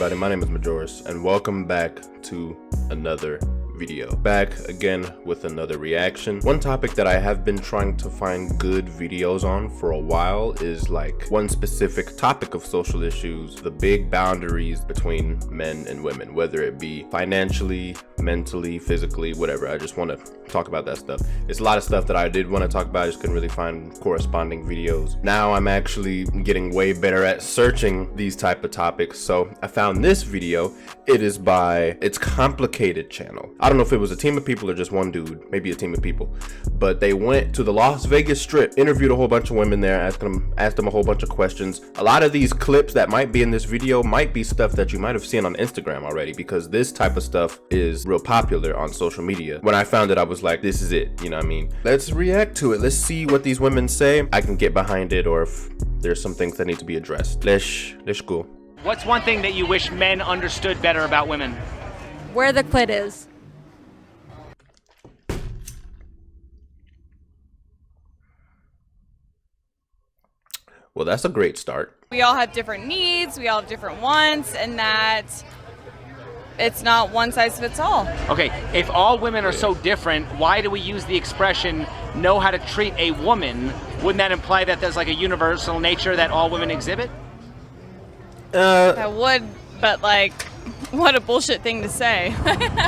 everybody, my name is Majoris, and welcome back to another video. Back again with another reaction. One topic that I have been trying to find good videos on for a while is like one specific topic of social issues, the big boundaries between men and women, whether it be financially, mentally, physically, whatever. I just want to talk about that stuff. It's a lot of stuff that I did want to talk about, I just couldn't really find corresponding videos. Now I'm actually getting way better at searching these type of topics, so I found this video. It is by It's Complicated channel. I don't know if it was a team of people or just one dude, maybe a team of people, but they went to the Las Vegas Strip, interviewed a whole bunch of women there, asked them a whole bunch of questions. A lot of these clips that might be in this video might be stuff that you might have seen on Instagram already, because this type of stuff is real popular on social media. When I found it, I was like, this is it, you know what I mean? Let's react to it. Let's see what these women say. I can get behind it, or if there's some things that need to be addressed. Let's go. What's one thing that you wish men understood better about women? Where the clit is. Well, that's a great start. We all have different needs, we all have different wants, and that it's not one size fits all. Okay, if all women are so different, why do we use the expression know how to treat a woman? Wouldn't that imply that there's like a universal nature that all women exhibit? That would, but like, what a bullshit thing to say.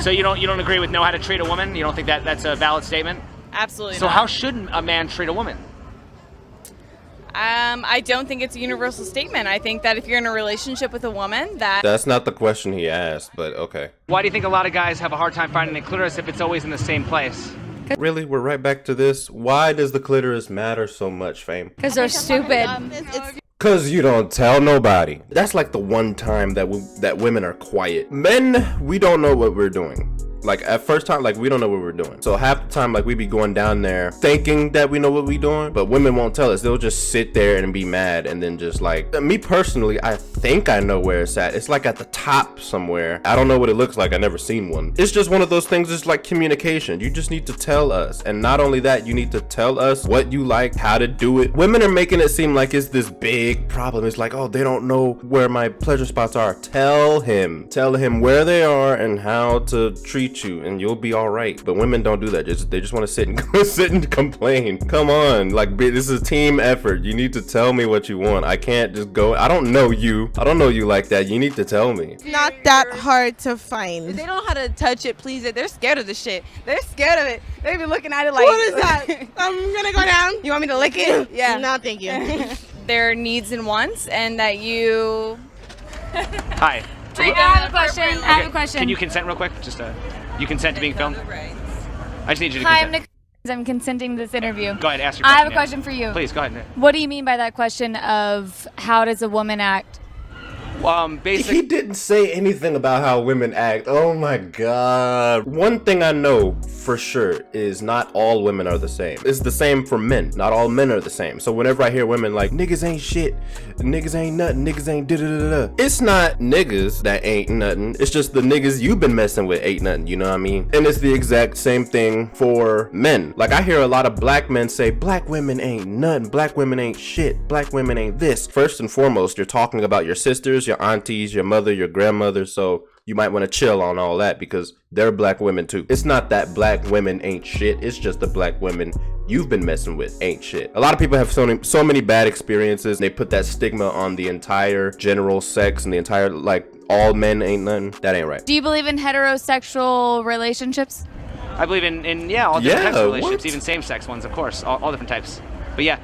So you don't agree with know how to treat a woman? You don't think that that's a valid statement? Absolutely So not. how should a man treat a woman? I don't think it's a universal statement. I think that if you're in a relationship with a woman, That's not the question he asked, but okay. Why do you think a lot of guys have a hard time finding the clitoris if it's always in the same place? Really, we're right back to this. Why does the clitoris matter so much, fame? Because they're stupid. Cause you don't tell nobody. That's like the one time that women are quiet. Men, we don't know what we're doing. Like at first time, like we don't know what we're doing. So half the time, like we be going down there thinking that we know what we doing, but women won't tell us. They'll just sit there and be mad, and then just like, me personally, I think I know where it's at. It's like at the top somewhere. I don't know what it looks like. I never seen one. It's just one of those things. It's like communication. You just need to tell us, and not only that, you need to tell us what you like, how to do it. Women are making it seem like it's this big problem. It's like, oh, they don't know where my pleasure spots are. Tell him where they are and how to treat you, and you'll be all right. But women don't do that. They just want to sit and complain. Come on, like, this is a team effort. You need to tell me what you want. I can't just go, I don't know you like that. You need to tell me. Not that hard to find. they don't know how to touch it, please it. They're scared of the shit. They're scared of it. They be looking at it like, What is that? I'm gonna go down. You want me to lick it? Yeah. No, thank you. Their needs and wants, and that you... Hi. I have a question. I have a question. Can you consent real quick? Just you consent to being filmed? I just need you to Hi, consent. I'm consenting to this interview. Go ahead, ask your I question. have a question for you. Please, go ahead. What do you mean by that question of how does a woman act? Basically, He didn't say anything about how women act. Oh my god. One thing I know for sure is not all women are the same. It's the same for men. Not all men are the same. So whenever I hear women like, niggas ain't shit, niggas ain't nothing, niggas ain't da-da-da-da, it's not niggas that ain't nothing. It's just the niggas you've been messing with ain't nothing, you know what I mean? And it's the exact same thing for men. Like, I hear a lot of black men say, black women ain't nothing, black women ain't shit, black women ain't this. First and foremost, you're talking about your sisters, your aunties, your mother, your grandmother, so you might want to chill on all that, because they're black women too. It's not that black women ain't shit, it's just the black women you've been messing with ain't shit. A lot of people have so many bad experiences, and they put that stigma on the entire general sex and the entire, like, all men ain't nothing. That ain't right. Do you believe in heterosexual relationships? I believe in all different types of relationships, what? even same-sex ones, of course, all different types. But yeah,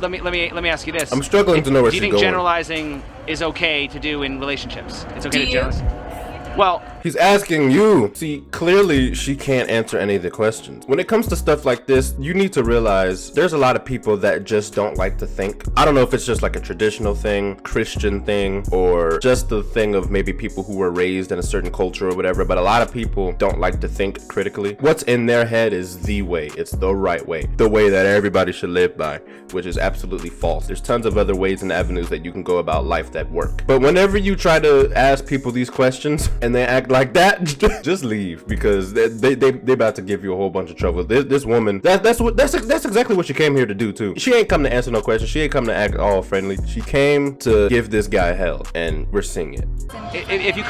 let me ask you this. I'm struggling to know where do you she's think going. generalizing is okay to do in relationships? It's okay Do to you? generalize? Well, He's asking you. See, clearly she can't answer any of the questions. When it comes to stuff like this, you need to realize there's a lot of people that just don't like to think. I don't know if it's just like a traditional thing, Christian thing, or just the thing of maybe people who were raised in a certain culture or whatever, but a lot of people don't like to think critically. What's in their head is the way. It's the right way. The way that everybody should live by, which is absolutely false. There's tons of other ways and avenues that you can go about life that work. But whenever you try to ask people these questions and and they act like that, just leave, because they about to give you a whole bunch of trouble. This woman, that's exactly what she came here to do too. She ain't come to answer no questions. She ain't come to act all friendly. She came to give this guy hell, and we're seeing it. If you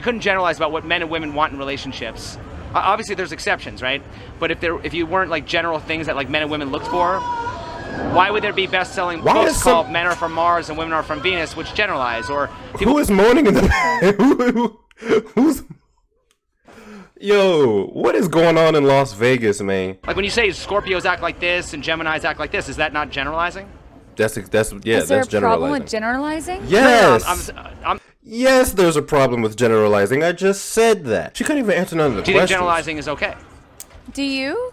couldn't generalize about what men and women want in relationships, obviously there's exceptions, right? But if you weren't like general things that like men and women looked for, why would there be best-selling books called Men Are From Mars and Women Are From Venus, which generalize? Or who is moaning in the who's Yo, what is going on in Las Vegas, man? Like when you say Scorpios act like this and Geminis act like this, is that not generalizing? That's Is there that's a problem generalizing. with generalizing? Yes. Yes, there's a problem with generalizing. I just said that. She couldn't even answer none of the Do you think questions. generalizing is okay? Do you?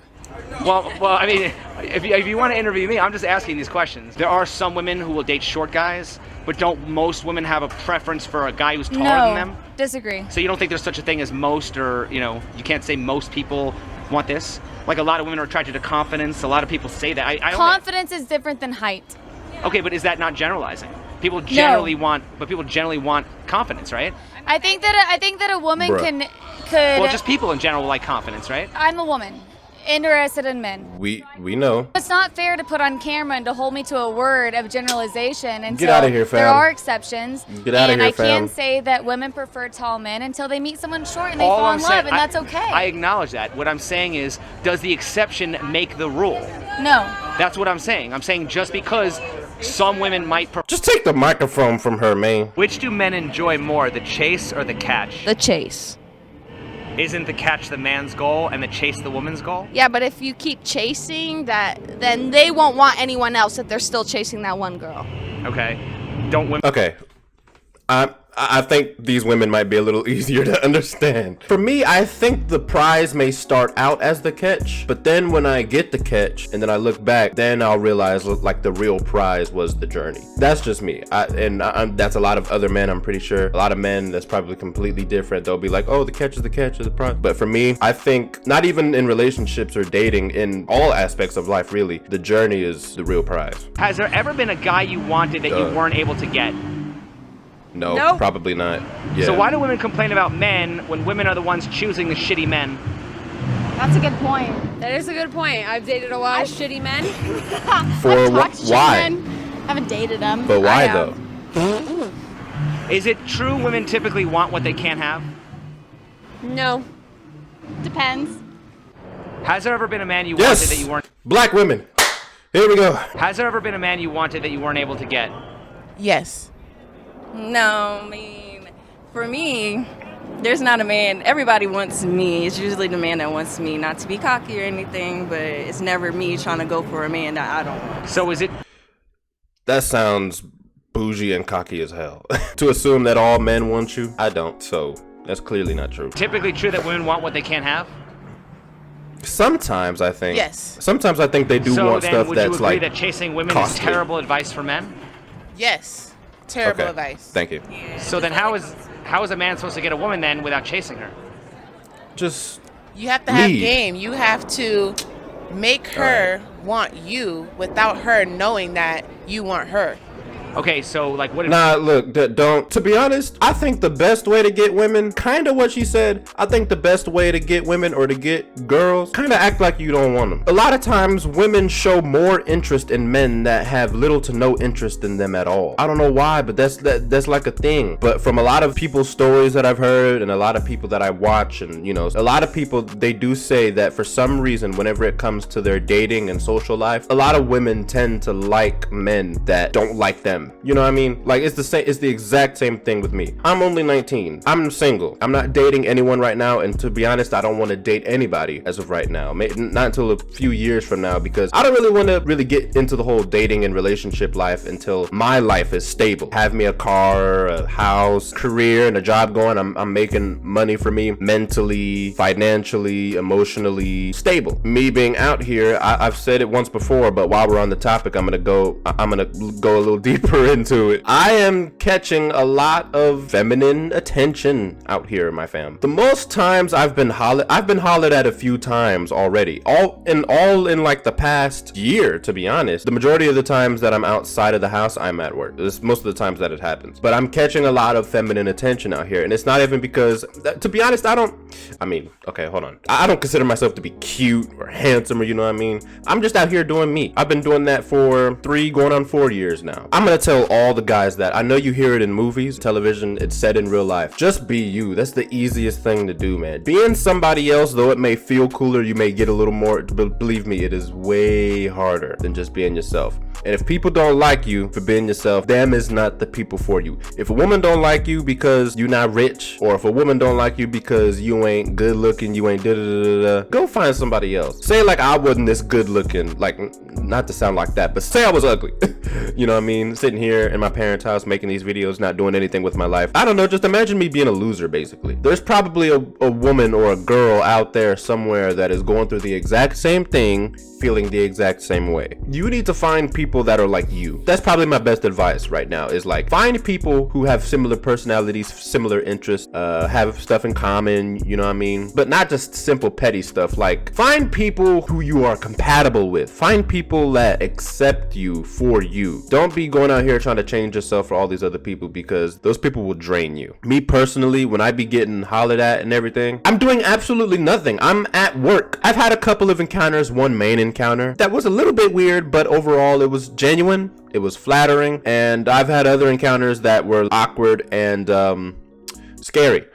Well, I mean, if you want to interview me, I'm just asking these questions. There are some women who will date short guys, but don't most women have a preference for a guy who's taller than them? Disagree. So you don't think there's such a thing as most, or you can't say most people want this? Like a lot of women are attracted to confidence. A lot of people say that. Confidence is different than height. Okay, but is that not generalizing? People generally want confidence, right? I think that a woman could. Well, just people in general like confidence, right? I'm a woman, interested in men. We know. It's not fair to put on camera and to hold me to a word of generalization. And Get out of here, fam. There are exceptions. Get out of here, And I fam. can say that women prefer tall men until they meet someone short and they fall in love, and that's okay. I acknowledge that. What I'm saying is, does the exception make the rule? No. That's what I'm saying. I'm saying just because some women might prefer. Just take the microphone from her, man. Which do men enjoy more, the chase or the catch? The chase. Isn't the catch the man's goal and the chase the woman's goal? Yeah, but if you keep chasing that, then they won't want anyone else if they're still chasing that one girl. Okay. Don't women... Okay. I think these women might be a little easier to understand. For me, I think the prize may start out as the catch, but then when I get the catch and then I look back, then I'll realize like the real prize was the journey. That's just me. That's a lot of other men, I'm pretty sure. A lot of men, that's probably completely different. They'll be like, oh, the catch is the catch, is the prize. But for me, I think not even in relationships or dating, in all aspects of life, really, the journey is the real prize. Has there ever been a guy you wanted that you weren't able to get? No, Nope. probably not. Yeah. So why do women complain about men when women are the ones choosing the shitty men? That's a good point. That is a good point. I've dated a lot of shitty men. For why? Haven't dated them. But why I though? Is it true women typically want what they can't have? No. Depends. Has there ever been a man you Yes. wanted that you weren't? Black women. Here we go. Has there ever been a man you wanted that you weren't able to get? Yes. No, I mean, for me, there's not a man. Everybody wants me. It's usually the man that wants me, not to be cocky or anything, but it's never me trying to go for a man that I don't want. So is it? That sounds bougie and cocky as hell. To assume that all men want you, I don't. So that's clearly not true. Typically true that women want what they can't have? Sometimes I think. Yes. Sometimes I think they do So want then stuff would you that's agree like that chasing women costly. is terrible advice for men? Yes. Terrible Okay. advice. Thank you. So then how is a man supposed to get a woman then without chasing her? Just You have to have Lead. game. You have to make her want you without her knowing that you want her. Okay, so like what if nah. Look, don't. To be honest, I think the best way to get women, kind of what she said. I think the best way to get women or to get girls, kind of act like you don't want them. A lot of times, women show more interest in men that have little to no interest in them at all. I don't know why, but that's like a thing. But from a lot of people's stories that I've heard, and a lot of people that I watch, and a lot of people, they do say that for some reason, whenever it comes to their dating and social life, a lot of women tend to like men that don't like them. You know what I mean? Like it's the exact same thing with me. I'm only 19. I'm single. I'm not dating anyone right now, and to be honest, I don't want to date anybody as of right now. Maybe not until a few years from now, because I don't really want to really get into the whole dating and relationship life until my life is stable. Have me a car, a house, career, and a job going. I'm making money for me, mentally, financially, emotionally stable. Me being out here, I've said it once before, but while we're on the topic, I'm gonna go a little deeper. deeper into it. I am catching a lot of feminine attention out here, my fam. The most times I've been hollered at a few times already. All in like the past year, to be honest. The majority of the times that I'm outside of the house, I'm at work. This is most of the times that it happens. But I'm catching a lot of feminine attention out here, and it's not even because, to be honest, okay, hold on. I don't consider myself to be cute or handsome, or you know what I mean. I'm just out here doing me. I've been doing that for 3 going on 4 years now. I'm gonna tell all the guys that. I know you hear it in movies, television, it's said in real life. Just be you. That's the easiest thing to do, man. Being somebody else, though it may feel cooler, you may get a little more, but believe me, it is way harder than just being yourself. And if people don't like you for being yourself, them is not the people for you. If a woman don't like you because you're not rich, or if a woman don't like you because you ain't good looking, you ain't go find somebody else. Say like I wasn't this good looking, like, not to sound like that, but say I was ugly. You know what I mean? Sitting here in my parents' house making these videos, not doing anything with my life. I don't know, just imagine me being a loser, basically. There's probably a woman or a girl out there somewhere that is going through the exact same thing, feeling the exact same way. You need to find people that are like you. That's probably my best advice right now, is like, find people who have similar personalities, similar interests, have stuff in common, you know what I mean? But not just simple petty stuff. Like, find people who you are compatible with. Find people that accept you for you. Don't be going out here trying to change yourself for all these other people, because those people will drain you. Me personally, when I be getting hollered at and everything, I'm doing absolutely nothing. I'm at work. I've had a couple of encounters, one main encounter that was a little bit weird, but overall it was genuine, it was flattering, and I've had other encounters that were awkward and scary.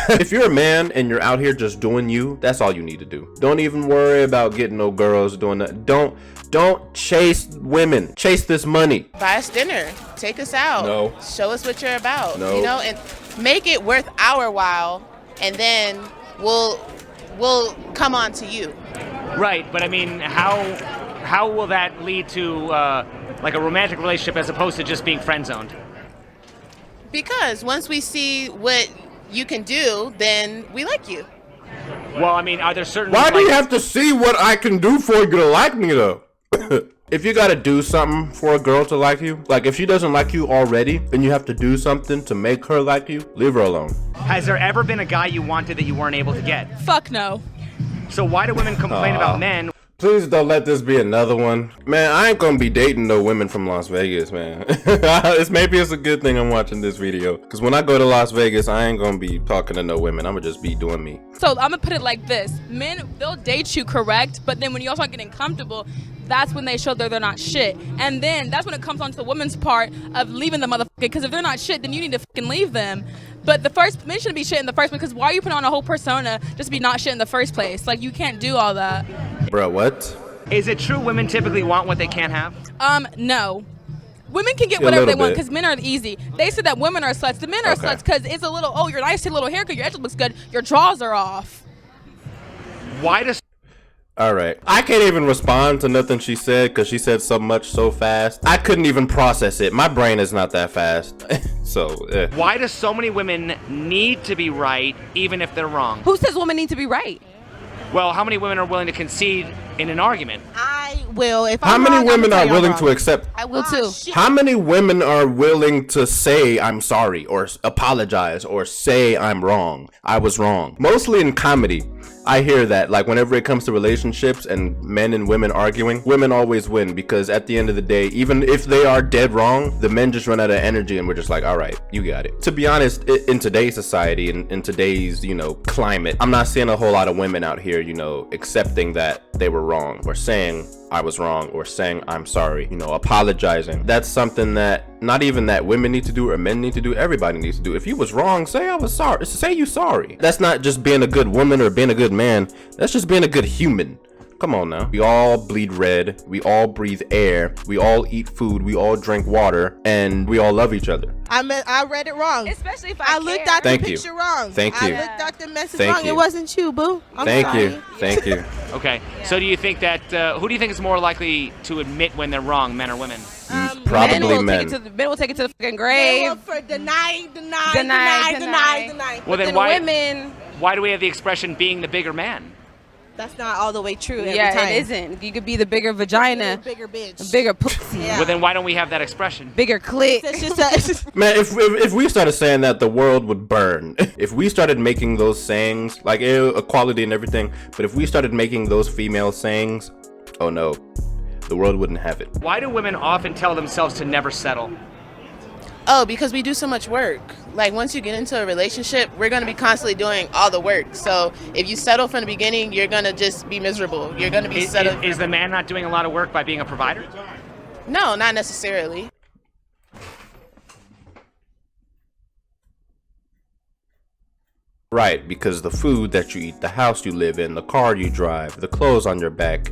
If you're a man and you're out here just doing you, that's all you need to do. Don't even worry about getting no girls doing that. Don't chase women. Chase this money. Buy us dinner. Take us out. No. Show us what you're about. No. You know, and make it worth our while, and then we'll come on to you. Right, but I mean, how will that lead to like a romantic relationship as opposed to just being friend zoned? Because once we see what you can do, then we like you. Well, I mean, are there certain... Why do you have to see what I can do for you to like me, though? If you gotta do something for a girl to like you, like if she doesn't like you already, then you have to do something to make her like you, leave her alone. Has there ever been a guy you wanted that you weren't able to get? Fuck no. So why do women complain about men? Please don't let this be another one. Man, I ain't gonna be dating no women from Las Vegas, man. Maybe it's a good thing I'm watching this video, because when I go to Las Vegas, I ain't gonna be talking to no women. I'm gonna just be doing me. So I'm gonna put it like this. Men, they'll date you, correct? But then when you all start getting comfortable, that's when they show that they're not shit. And then that's when it comes on to the woman's part of leaving the motherfucker. Because if they're not shit, then you need to fucking leave them. But men shouldn't be shit in the first place, because why are you putting on a whole persona just to be not shit in the first place? Like, you can't do all that. Bruh, what? Is it true women typically want what they can't have? No. Women can get whatever they want because men are easy. They said that women are sluts. The men are sluts because it's a little, oh, you're nice, your little haircut, your edge looks good, your drawers are off. Why does... Alright, I can't even respond to nothing she said because she said so much so fast. I couldn't even process it. My brain is not that fast. Why do so many women need to be right even if they're wrong? Who says women need to be right? Well, how many women are willing to concede in an argument? I will. How many women are willing to accept? I will too. How many women are willing to say I'm sorry or apologize or say I'm wrong? I was wrong. Mostly in comedy, I hear that, like, whenever it comes to relationships and men and women arguing, women always win, because at the end of the day, even if they are dead wrong, the men just run out of energy and we're just like, all right, you got it. To be honest, in today's society, in today's, climate, I'm not seeing a whole lot of women out here, accepting that they were wrong or saying I was wrong or saying I'm sorry, apologizing. That's something that not even that women need to do or men need to do, everybody needs to do. If you was wrong, say I was sorry. Say you sorry. That's not just being a good woman or being a good man. That's just being a good human. Come on now. We all bleed red. We all breathe air. We all eat food. We all drink water, and we all love each other. I read it wrong. Especially if I looked at the picture wrong. Thank you. I looked at the message wrong. It wasn't you, boo. I'm sorry. Thank you. Okay. So do you think that who do you think is more likely to admit when they're wrong, men or women? Probably men. Men will take it to the fucking grave. Deny. Well, then women. why do we have the expression being the bigger man? That's not all the way true every Yeah, time. it isn't. You could be the bigger vagina, Bigger bitch. bigger pussy, Yeah. Well, then why don't we have that expression? bigger clit. It's just a, Man, if we started saying that, the world would burn. If we started making those sayings, like equality and everything, but if we started making those female sayings, oh no, the world wouldn't have it. Why do women often tell themselves to never settle? Oh, because we do so much work. Like once you get into a relationship, we're going to be constantly doing all the work. So if you settle from the beginning, you're going to just be miserable. You're going to be settled. Is the man not doing a lot of work by being a provider? No, not necessarily. Right, because the food that you eat, the house you live in, the car you drive, the clothes on your back,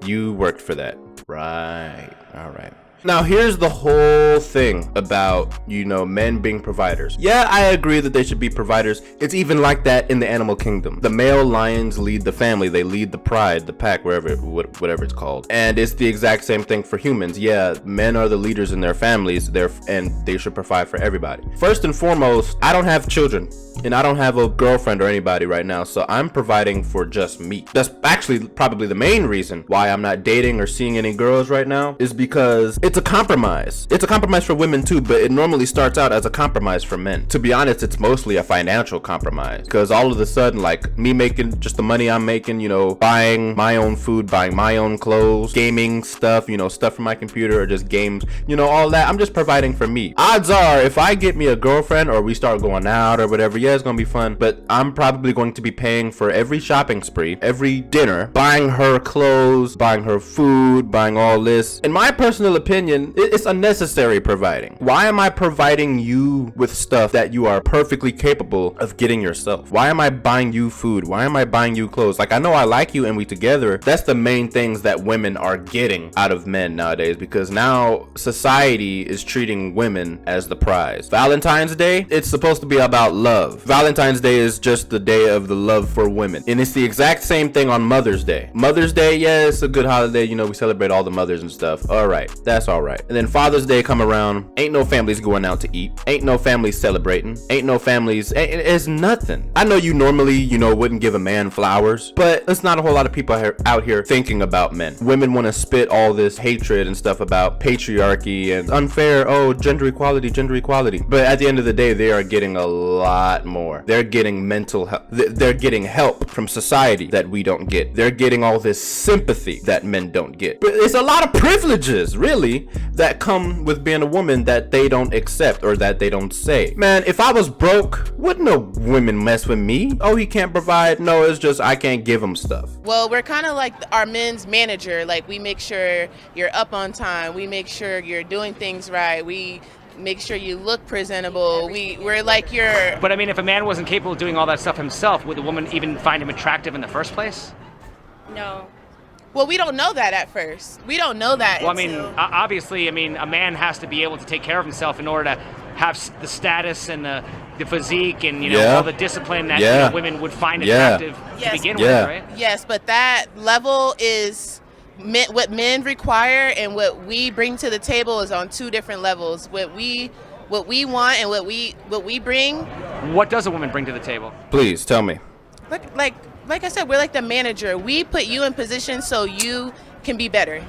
you worked for that. Right, all right. Now here's the whole thing about, you know, men being providers. Yeah, I agree that they should be providers. It's even like that in the animal kingdom. The male lions lead the family. They lead the pride, the pack, whatever it's called. And it's the exact same thing for humans. Yeah, men are the leaders in their families, and they should provide for everybody. First and foremost, I don't have children. And I don't have a girlfriend or anybody right now, so I'm providing for just me. That's actually probably the main reason why I'm not dating or seeing any girls right now, is because it's a compromise. It's a compromise for women too, but it normally starts out as a compromise for men. To be honest, it's mostly a financial compromise, because all of a sudden, like, me making just the money I'm making, you know, buying my own food, buying my own clothes, gaming stuff, you know, stuff for my computer or just games, you know, all that, I'm just providing for me. Odds are, if I get me a girlfriend or we start going out or whatever, yeah, it's gonna be fun, but I'm probably going to be paying for every shopping spree, every dinner, buying her clothes, buying her food, buying all this. In my personal opinion, it's unnecessary providing. Why am I providing you with stuff that you are perfectly capable of getting yourself? Why am I buying you food? Why am I buying you clothes? Like, I know I like you and we together. That's the main things that women are getting out of men nowadays, because now society is treating women as the prize. Valentine's Day, it's supposed to be about love. Valentine's Day is just the day of the love for women. And it's the exact same thing on Mother's Day. Mother's Day, yeah, it's a good holiday. You know, we celebrate all the mothers and stuff. All right, that's all right. And then Father's Day come around. Ain't no families going out to eat. Ain't no families celebrating. Ain't no families. It's nothing. I know you normally, you know, wouldn't give a man flowers, but there's not a whole lot of people out here thinking about men. Women want to spit all this hatred and stuff about patriarchy and unfair, oh, gender equality. But at the end of the day, they are getting a lot more. They're getting mental help. They're getting help from society that we don't get. They're getting all this sympathy that men don't get. But it's a lot of privileges, really, that come with being a woman that they don't accept or that they don't say. Man, if I was broke, wouldn't no women mess with me? Oh, he can't provide? No, it's just I can't give him stuff. Well, we're kind of like our men's manager. Like, we make sure you're up on time. We make sure you're doing things right. We make sure you look presentable. We're like your... But I mean, if a man wasn't capable of doing all that stuff himself, would the woman even find him attractive in the first place? No. Well, we don't know that at first. We don't know that. Well, I mean, obviously, I mean, a man has to be able to take care of himself in order to have the status and the physique and, you know, all the discipline that you know, women would find attractive to begin with, right? Yes, but that level is... what men require and what we bring to the table is on two different levels. What we want and what we bring. What does a woman bring to the table? Please tell me. Like I said, we're like the manager. We put you in position so you can be better.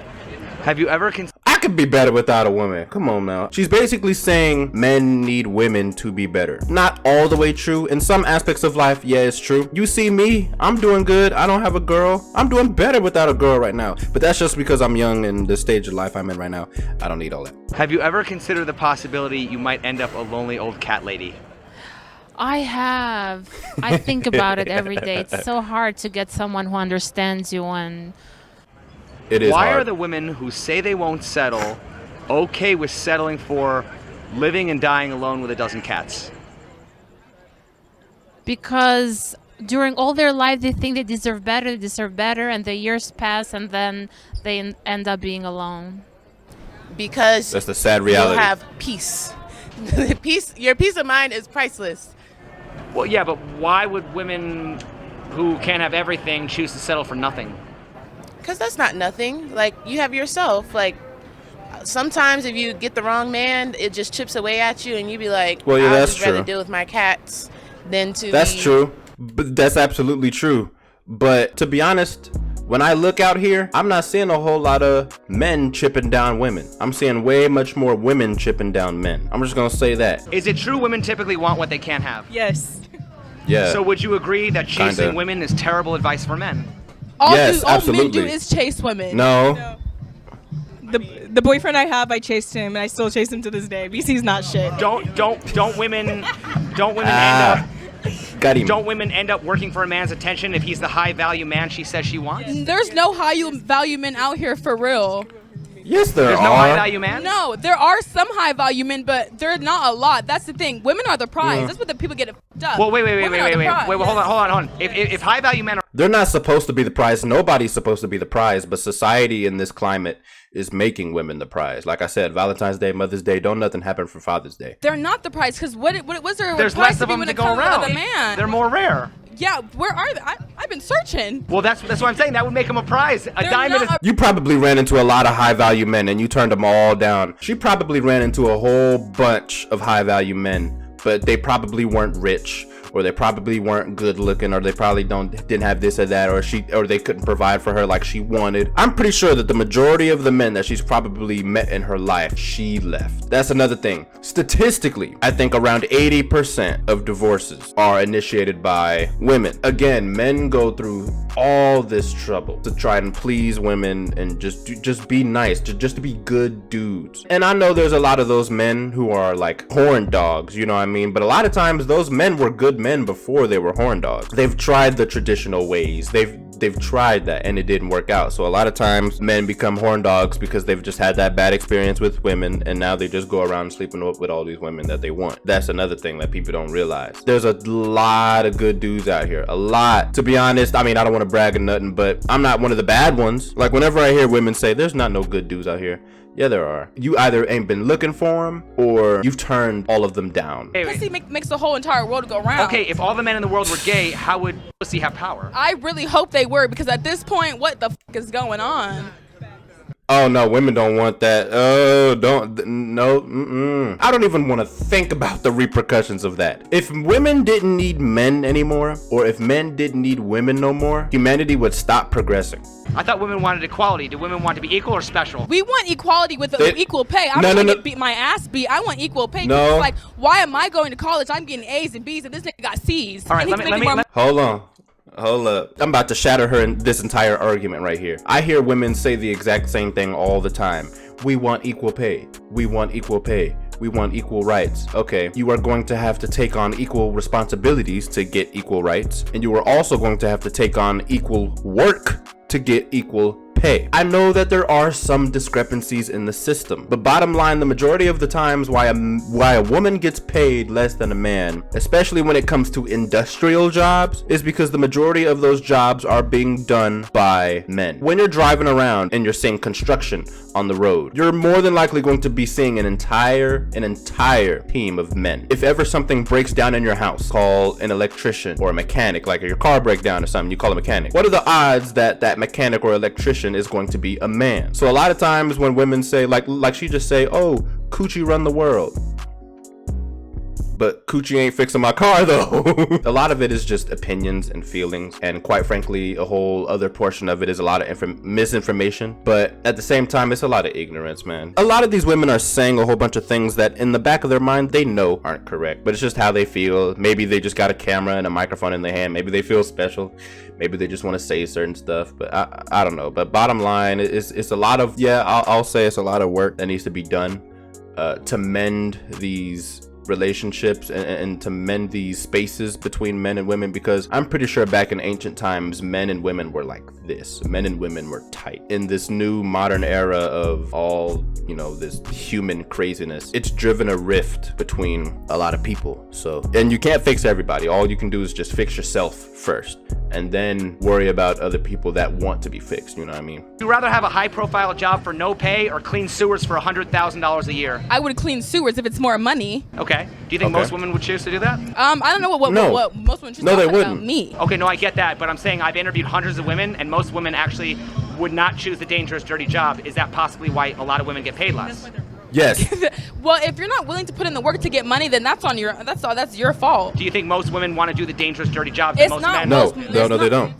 Have you ever I could be better without a woman. Come on now. She's basically saying men need women to be better. Not all the way true. In some aspects of life, yeah, it's true. You see me, I'm doing good. I don't have a girl. I'm doing better without a girl right now. But that's just because I'm young and the stage of life I'm in right now. I don't need all that. Have you ever considered the possibility you might end up a lonely old cat lady? I have. I think about it every day. It's so hard to get someone who understands you, and it is Why hard. are the women who say they won't settle okay with settling for living and dying alone with a dozen cats? because during all their life they think they deserve better, and the years pass, and then they end up being alone. Because that's the sad reality. You have peace. Your peace of mind is priceless. Well, yeah, but why would women who can't have everything choose to settle for nothing? Because that's not nothing. Like, you have yourself. Like, sometimes if you get the wrong man, it just chips away at you, and you be like, well, yeah, I'd that's just rather true. deal with my cats than to That's true. But that's absolutely true. But to be honest, when I look out here, I'm not seeing a whole lot of men chipping down women. I'm seeing way much more women chipping down men. I'm just gonna say that. Is it true women typically want what they can't have? Yes. Yeah. So would you agree that chasing Kinda. women is terrible advice for men? All Yes, all men absolutely. do is chase women. No. The boyfriend I have, I chased him, and I still chase him to this day. BC's not shit. Don't women Don't women end up working for a man's attention if he's the high value man she says she wants? There's no high value men out here for real. Yes, There's no high value man? No, there are some high value men, but they're not a lot. That's the thing. Women are the prize. That's what the people get it fucked up. Well, wait, Women are the prize. hold on. If high value men are They're not supposed to be the prize. Nobody's supposed to be the prize, but society in this climate is making women the prize. Like I said, Valentine's Day, Mother's Day, don't nothing happen for Father's Day. They're not the prize because what was there? there's prize less of be them when to it go comes around. with a man? They're more rare. Yeah, where are they? I've been searching. Well, that's what I'm saying. That would make them a prize. A diamond is. You probably ran into a lot of high value men and you turned them all down. She probably ran into a whole bunch of high value men, but they probably weren't rich, or they probably weren't good looking, or they probably didn't have this or that, or they couldn't provide for her like she wanted. I'm pretty sure that the majority of the men that she's probably met in her life, she left. That's another thing. Statistically, I think around 80% of divorces are initiated by women. Again, men go through all this trouble to try and please women and just be nice, just to be good dudes. And I know there's a lot of those men who are like horn dogs, you know what I mean? But a lot of times those men were good men before they were horn dogs. They've tried the traditional ways. They've tried that and it didn't work out. So a lot of times men become horn dogs because they've just had that bad experience with women, and now they just go around sleeping with all these women that they want. That's another thing that people don't realize. There's a lot of good dudes out here. A lot. To be honest, I mean, I don't want to brag or nothing, but I'm not one of the bad ones. Like whenever I hear women say there's not no good dudes out here, yeah, there are. You either ain't been looking for them or you've turned all of them down. Pussy makes the whole entire world go round. Okay, if all the men in the world were gay, how would pussy have power? I really hope they were, because at this point, what the fuck is going on? Oh no, women don't want that. Oh, no. I don't even want to think about the repercussions of that. If women didn't need men anymore, or if men didn't need women no more, humanity would stop progressing. I thought women wanted equality. Do women want to be equal or special? We want equality with equal pay. I'm not gonna get my ass beat. I want equal pay. No. It's like, why am I going to college? I'm getting A's and B's, and this nigga got C's. All right, Hold on. Hold up. I'm about to shatter her in this entire argument right here. I hear women say the exact same thing all the time. We want equal pay. We want equal pay. We want equal rights. Okay, you are going to have to take on equal responsibilities to get equal rights, and you are also going to have to take on equal work to get equal pay. I know that there are some discrepancies in the system, but bottom line, the majority of the times why a woman gets paid less than a man, especially when it comes to industrial jobs, is because the majority of those jobs are being done by men. When you're driving around and you're seeing construction on the road, you're more than likely going to be seeing an entire team of men. If ever something breaks down in your house, call an electrician or a mechanic. Like your car breaks down or something, you call a mechanic. What are the odds that that mechanic or electrician is going to be a man? So a lot of times when women say, like she just say, oh, coochie run the world, but coochie ain't fixing my car though. A lot of it is just opinions and feelings, and quite frankly a whole other portion of it is a lot of misinformation, but at the same time it's a lot of ignorance, man. A lot of these women are saying a whole bunch of things that in the back of their mind they know aren't correct, but it's just how they feel. Maybe they just got a camera and a microphone in their hand, maybe they feel special, maybe they just want to say certain stuff, but I don't know. But bottom line, it's a lot of, I'll say it's a lot of work that needs to be done to mend these relationships and to mend these spaces between men and women, because I'm pretty sure back in ancient times men and women were like this. Men and women were tight. In this new modern era of all, you know, this human craziness, it's driven a rift between a lot of people. So, and you can't fix everybody. All you can do is just fix yourself first and then worry about other people that want to be fixed, you know what I mean? Would you rather have a high profile job for no pay or clean sewers for $100,000 a year? I would clean sewers if it's more money. Okay. Do you think most women would choose to do that? I don't know what most women choose. No, they about wouldn't. Me. Okay, no, I get that, but I'm saying I've interviewed hundreds of women, and most women actually would not choose the dangerous, dirty job. Is that possibly why a lot of women get paid less? Yes. Well, if you're not willing to put in the work to get money, then that's your fault. Do you think most women want to do the dangerous, dirty job? It's most not men? No, most, they don't.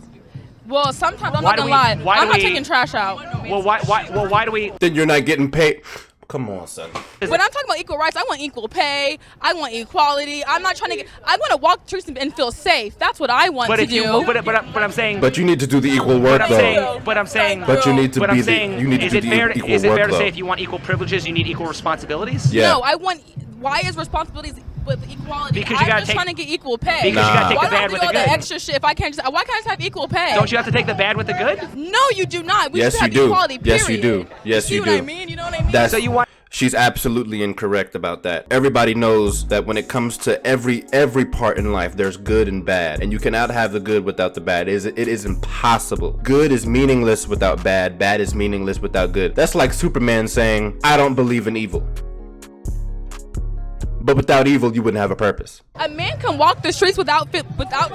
Well, sometimes I'm not gonna lie. I'm not taking trash out. Well, why do we? Then you're not getting paid. Come on, son. When I'm talking about equal rights, I want equal pay. I want equality. I'm not trying to get. I want to walk the streets and feel safe. That's what I want to do. But I'm saying. But you need to do the equal work, though. But I'm saying. But you need to be the. You need to do the equal work, Is it fair to though. say if you want equal privileges, you need equal responsibilities? Yeah. No, I want. Why is responsibilities with equality? Because you I'm gotta just trying to get equal pay. Because you gotta take the bad with the Why do all good. the extra shit if I can't just? Why can't I just have equal pay? Don't you have to take the bad with the good? No, you do not. We Yes, should you have do. equality. Period. Yes, you do. Yes, you you see do. what I mean? You know what I mean? That's, So you want. She's absolutely incorrect about that. Everybody knows that when it comes to every part in life, there's good and bad, and you cannot have the good without the bad. It is impossible. Good is meaningless without bad. Bad is meaningless without good. That's like Superman saying, "I don't believe in evil." But without evil, you wouldn't have a purpose. A man can walk the streets without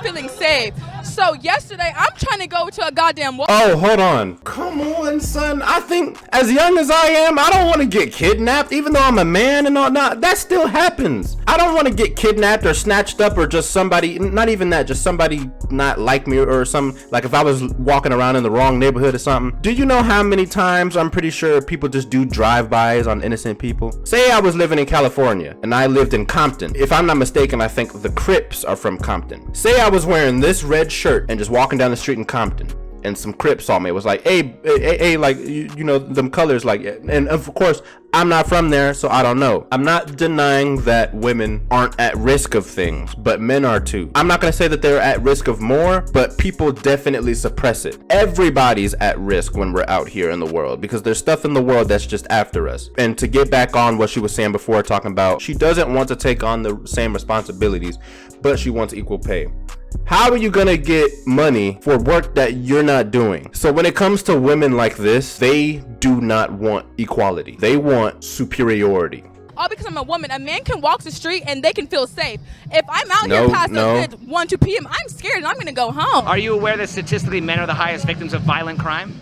feeling safe. So yesterday, I'm trying to go to a goddamn wall. Oh, hold on. Come on, son. I think as young as I am, I don't want to get kidnapped, even though I'm a man and all that. That still happens. I don't want to get kidnapped or snatched up or just somebody, not even that, just somebody not like me or some, like if I was walking around in the wrong neighborhood or something. Do you know how many times I'm pretty sure people just do drive-bys on innocent people? Say I was living in California and I lived in Compton. If I'm not mistaken, I think the Crips are from Compton. Say I was wearing this red shirt and just walking down the street in Compton, and some Crips saw me. It was like, hey, like, you know, them colors, like, and of course, I'm not from there, so I don't know. I'm not denying that women aren't at risk of things, but men are too. I'm not gonna say that they're at risk of more, but people definitely suppress it. Everybody's at risk when we're out here in the world, because there's stuff in the world that's just after us. And to get back on what she was saying before, talking about she doesn't want to take on the same responsibilities, but she wants equal pay. How are you gonna get money for work that you're not doing? So when it comes to women like this, they do not want equality. They want superiority. All because I'm a woman. A man can walk the street and they can feel safe. If I'm out here past the good 1, 2 p.m., I'm scared and I'm gonna go home. Are you aware that statistically men are the highest victims of violent crime?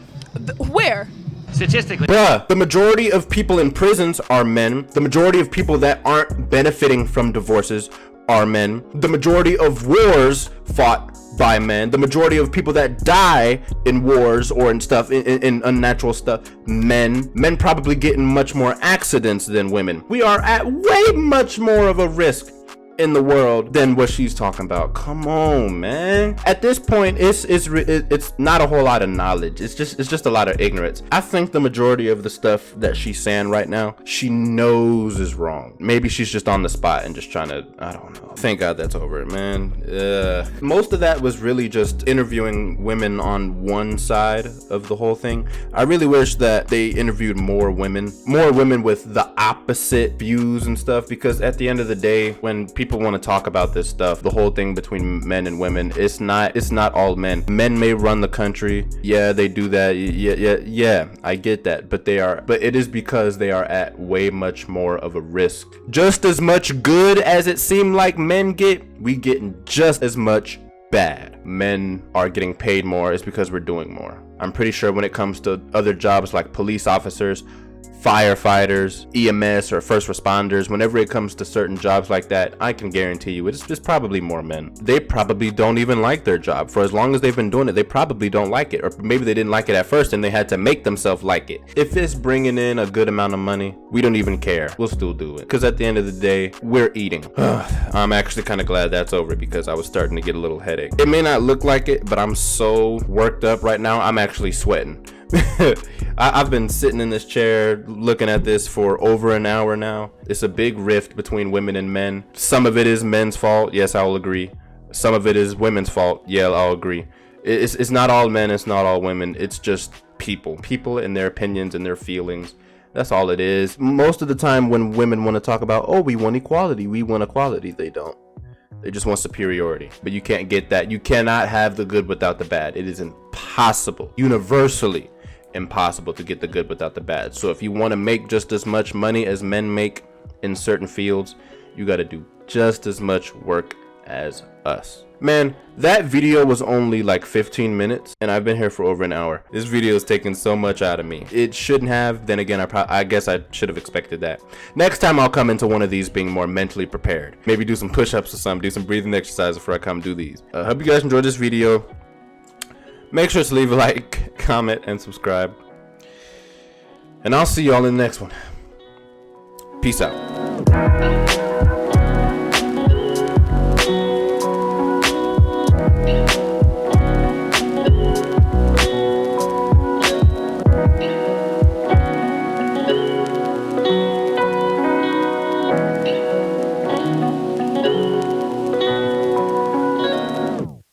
Where? Statistically. Bruh, the majority of people in prisons are men. The majority of people that aren't benefiting from divorces are men. The majority of wars fought by men. The majority of people that die in wars or in stuff, in unnatural stuff, men. Men probably get in much more accidents than women. We are at way much more of a risk in the world than what she's talking about. Come on, man. At this point, it's not a whole lot of knowledge. It's just a lot of ignorance. I think the majority of the stuff that she's saying right now, she knows is wrong. Maybe she's just on the spot and just trying to, I don't know. Thank God that's over, man. Most of that was really just interviewing women on one side of the whole thing. I really wish that they interviewed more women with the opposite views and stuff, because at the end of the day, when people want to talk about this stuff, the whole thing between men and women, it's not all men. Men may run the country. Yeah, they do that. Yeah, I get that. But it is because they are at way much more of a risk. Just as much good as it seemed like men get, we getting just as much bad. Men are getting paid more is because we're doing more. I'm pretty sure when it comes to other jobs like police officers, firefighters, EMS, or first responders, whenever it comes to certain jobs like that, I can guarantee you it's probably more men. They probably don't even like their job. For as long as they've been doing it, they probably don't like it, or maybe they didn't like it at first and they had to make themselves like it. If it's bringing in a good amount of money, we don't even care. We'll still do it, because at the end of the day, we're eating. I'm actually kind of glad that's over, because I was starting to get a little headache. It may not look like it, but I'm so worked up right now, I'm actually sweating. I've been sitting in this chair looking at this for over an hour now. It's a big rift between women and men. Some of it is men's fault. Yes, I will agree. Some of it is women's fault. Yeah, I'll agree. It's not all men. It's not all women. It's just people and their opinions and their feelings. That's all it is. Most of the time when women want to talk about, oh, we want equality, they don't. They just want superiority. But you can't get that. You cannot have the good without the bad. It is impossible. Universally impossible to get the good without the bad. So if you want to make just as much money as men make in certain fields, you got to do just as much work as us. Man, that video was only like 15 minutes and I've been here for over an hour. This video is taking so much out of me. It shouldn't have. Then again, I guess I should have expected that. Next time I'll come into one of these being more mentally prepared. Maybe do some push-ups or something, do some breathing exercises before I come do these. Hope you guys enjoyed this video. Make sure to leave a like, comment, and subscribe. And I'll see y'all in the next one. Peace out.